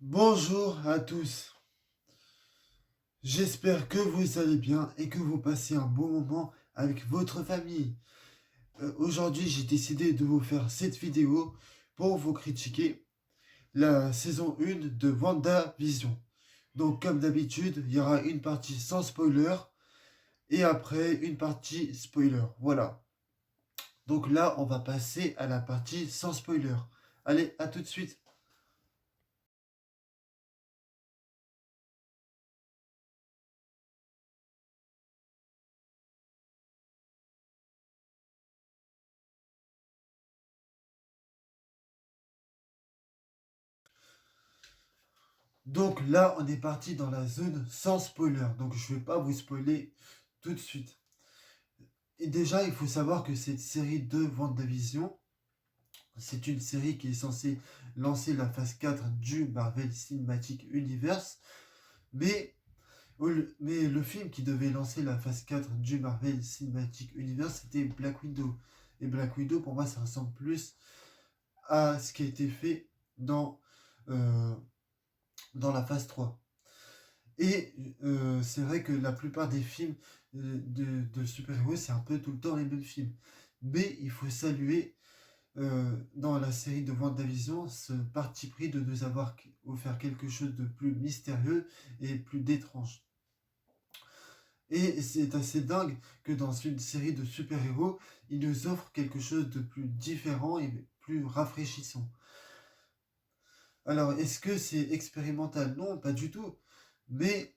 Bonjour à tous, j'espère que vous allez bien et que vous passez un bon moment avec votre famille. Aujourd'hui, j'ai décidé de vous faire cette vidéo pour vous critiquer la saison 1 de WandaVision. Donc comme d'habitude, il y aura une partie sans spoiler et après une partie spoiler. Voilà. Donc là, on va passer à la partie sans spoiler. Allez, à tout de suite. Donc là, on est parti dans la zone sans spoiler. Donc je ne vais pas vous spoiler tout de suite. Et déjà, il faut savoir que cette série de WandaVision, c'est une série qui est censée lancer la phase 4 du Marvel Cinematic Universe. Mais, mais le film qui devait lancer la phase 4 du Marvel Cinematic Universe, c'était Black Widow. Et Black Widow, pour moi, ça ressemble plus à ce qui a été fait euh, dans la phase 3. Et c'est vrai que la plupart des films de super-héros, c'est un peu tout le temps les mêmes films. Mais il faut saluer dans la série de WandaVision ce parti pris de nous avoir offert quelque chose de plus mystérieux et plus d'étrange. Et c'est assez dingue que dans une série de super-héros, il nous offre quelque chose de plus différent et plus rafraîchissant. Alors, est-ce que c'est expérimental? Non, pas du tout. Mais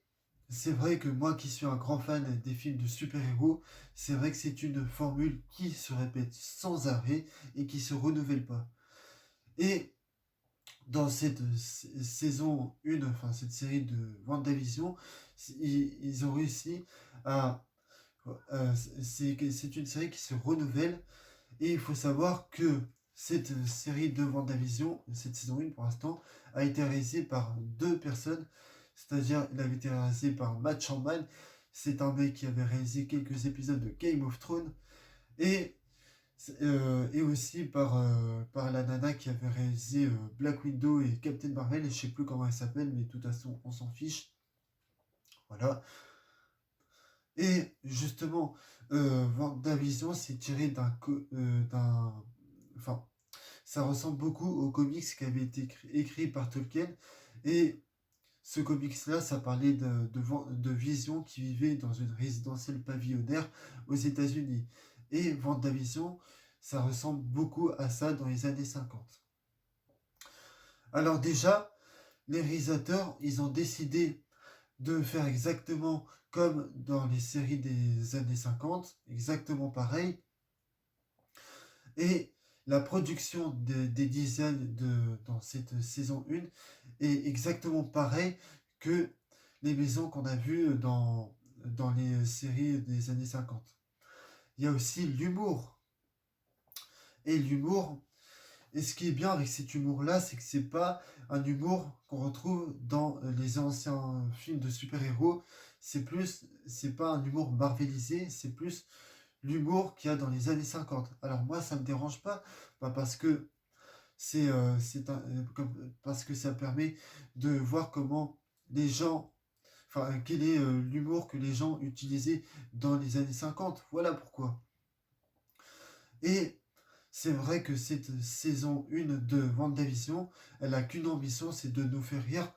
c'est vrai que moi qui suis un grand fan des films de super-héros, c'est vrai que c'est une formule qui se répète sans arrêt et qui se renouvelle pas. Et dans cette saison 1, enfin cette série de WandaVision, ils ont réussi à... c'est une série qui se renouvelle et il faut savoir que cette série de WandaVision, cette saison 1 pour l'instant, a été réalisée par deux personnes. C'est-à-dire, il avait été réalisé par Matt Shortman. C'est un mec qui avait réalisé quelques épisodes de Game of Thrones. Et, et aussi par la nana qui avait réalisé Black Widow et Captain Marvel. Et je sais plus comment elle s'appelle, mais de toute façon, on s'en fiche. Voilà. Et justement, WandaVision, c'est tiré enfin, ça ressemble beaucoup aux comics qui avaient été écrits par Tolkien. Et ce comics-là, ça parlait de Vision qui vivait dans une résidentielle pavillonnaire aux États-Unis. Et WandaVision, ça ressemble beaucoup à ça dans les années 50. Alors déjà, les réalisateurs, ils ont décidé de faire exactement comme dans les séries des années 50, exactement pareil. Et la production des designs dans cette saison 1 est exactement pareil que les maisons qu'on a vues dans les séries des années 50. Il y a aussi l'humour. Et l'humour, et ce qui est bien avec cet humour-là, c'est que c'est pas un humour qu'on retrouve dans les anciens films de super-héros. C'est pas un humour marvelisé, c'est plus l'humour qu'il y a dans les années 50. Alors moi, ça me dérange pas, parce que parce que ça permet de voir comment les gens, enfin, quel est l'humour que les gens utilisaient dans les années 50. Voilà pourquoi. Et c'est vrai que cette saison 1 de WandaVision, elle a qu'une ambition, c'est de nous faire rire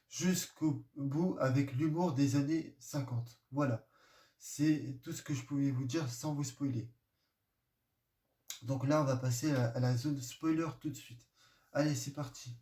jusqu'au bout avec l'humour des années 50. Voilà. C'est tout ce que je pouvais vous dire sans vous spoiler. Donc là, on va passer à la zone spoiler tout de suite. Allez, c'est parti.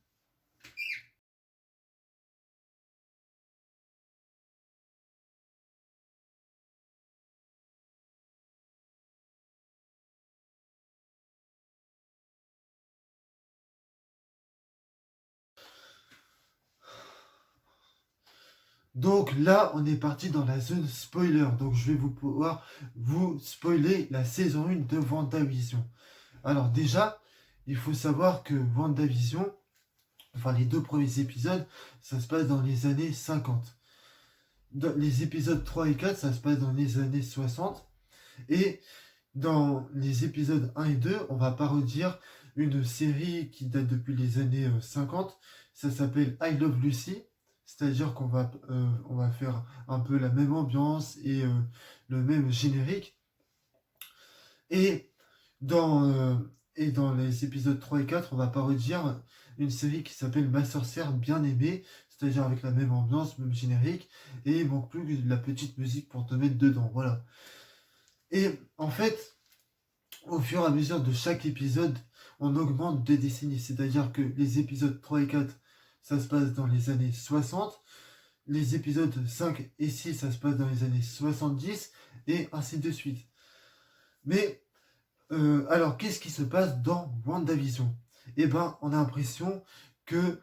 Donc là, on est parti dans la zone spoiler. Donc je vais vous pouvoir vous spoiler la saison 1 de WandaVision. Alors déjà, il faut savoir que WandaVision, enfin les deux premiers épisodes, ça se passe dans les années 50. Les épisodes 3 et 4, ça se passe dans les années 60. Et dans les épisodes 1 et 2, on va parodier une série qui date depuis les années 50. ça s'appelle I Love Lucy, c'est-à-dire on va faire un peu la même ambiance et le même générique. Et dans, euh, et dans les épisodes 3 et 4, on va parodier une série qui s'appelle Ma sorcière bien aimée, c'est-à-dire avec la même ambiance, même générique, et il manque plus que la petite musique pour te mettre dedans, voilà. Et en fait, au fur et à mesure de chaque épisode, on augmente de décennies, c'est-à-dire que les épisodes 3 et 4, ça se passe dans les années 60, les épisodes 5 et 6, ça se passe dans les années 70, et ainsi de suite. Mais alors, qu'est-ce qui se passe dans WandaVision? Eh ben, on a l'impression que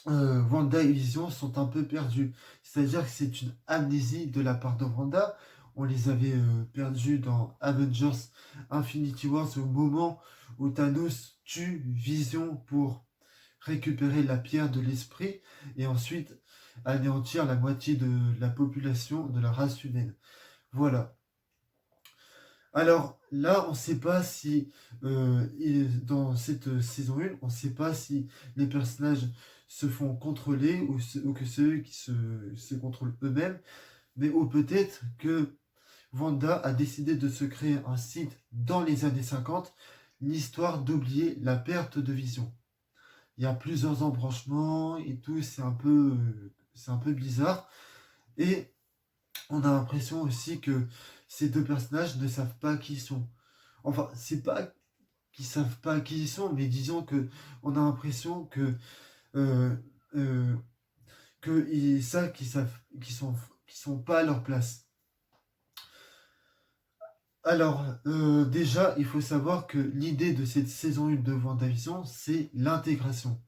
Wanda et Vision sont un peu perdus. C'est-à-dire que c'est une amnésie de la part de Wanda. On les avait perdus dans Avengers Infinity Wars au moment où Thanos tue Vision pour récupérer la pierre de l'esprit et ensuite anéantir la moitié de la population de la race humaine. Voilà. Alors là, on ne sait pas si, dans cette saison 1, on ne sait pas si les personnages se font contrôler ou que c'est eux qui se contrôlent eux-mêmes, mais ou peut-être que Wanda a décidé de se créer un site dans les années 50, l'histoire d'oublier la perte de vision. Il y a plusieurs embranchements et tout, c'est un peu bizarre. Et on a l'impression aussi que ces deux personnages ne savent pas qui ils sont. Enfin, c'est pas qu'ils savent pas qui ils sont, mais disons que on a l'impression euh, euh, que ils savent qu'ils sont pas à leur place. Alors, déjà, il faut savoir que l'idée de cette saison 1 de WandaVision, c'est l'intégration.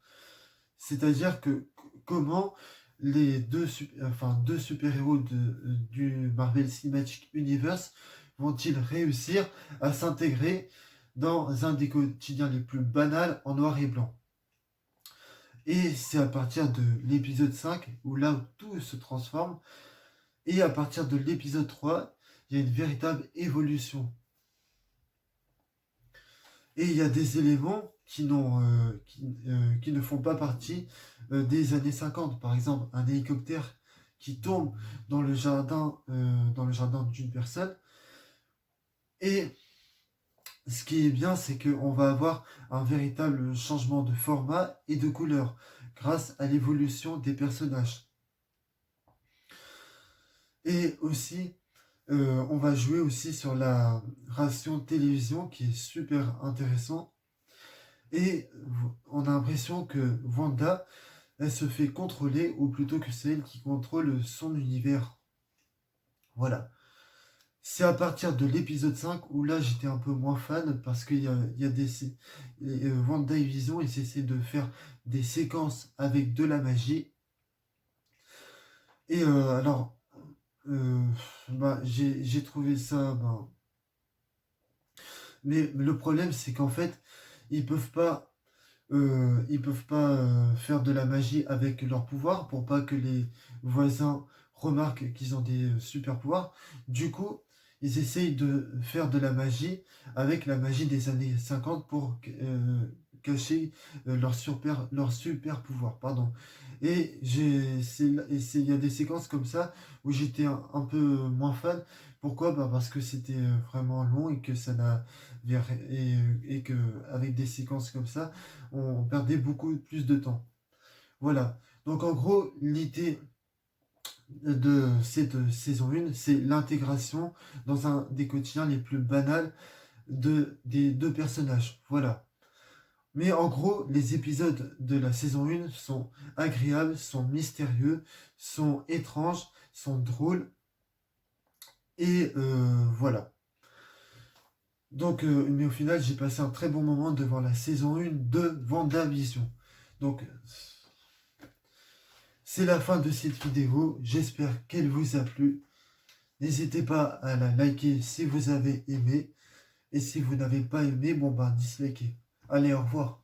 C'est-à-dire que comment les deux super-héros du Marvel Cinematic Universe vont-ils réussir à s'intégrer dans un des quotidiens les plus banals en noir et blanc. Et c'est à partir de l'épisode 5 où là où tout se transforme. Et à partir de l'épisode 3, il y a une véritable évolution. Et il y a des éléments qui ne font pas partie des années 50. Par exemple, un hélicoptère qui tombe dans le jardin d'une personne. Et ce qui est bien, c'est qu'on va avoir un véritable changement de format et de couleur grâce à l'évolution des personnages. Et aussi, on va jouer aussi sur la ration de télévision qui est super intéressant. Et on a l'impression que Wanda, elle se fait contrôler, ou plutôt que c'est elle qui contrôle son univers. Voilà. C'est à partir de l'épisode 5 où là j'étais un peu moins fan parce il y a Wanda et Vision, ils essaient de faire des séquences avec de la magie. Et euh, j'ai trouvé ça. Mais le problème c'est qu'en fait, ils peuvent pas, ils peuvent pas faire de la magie avec leur pouvoir pour pas que les voisins remarquent qu'ils ont des super pouvoirs. Du coup, ils essayent de faire de la magie avec la magie des années 50 pour cacher leur super pouvoir. Pardon. Il y a des séquences comme ça où j'étais un peu moins fan. Pourquoi? Parce que c'était vraiment long et que ça n'a et que avec des séquences comme ça, on perdait beaucoup plus de temps. Voilà. Donc en gros, l'idée de cette saison 1, c'est l'intégration dans un des quotidiens les plus banals des deux personnages. Voilà. Mais en gros, les épisodes de la saison 1 sont agréables, sont mystérieux, sont étranges, sont drôles. Et voilà. Donc, mais au final, j'ai passé un très bon moment devant la saison 1 de WandaVision. Donc, c'est la fin de cette vidéo. J'espère qu'elle vous a plu. N'hésitez pas à la liker si vous avez aimé. Et si vous n'avez pas aimé, bon ben, dislikez. Allez, au revoir.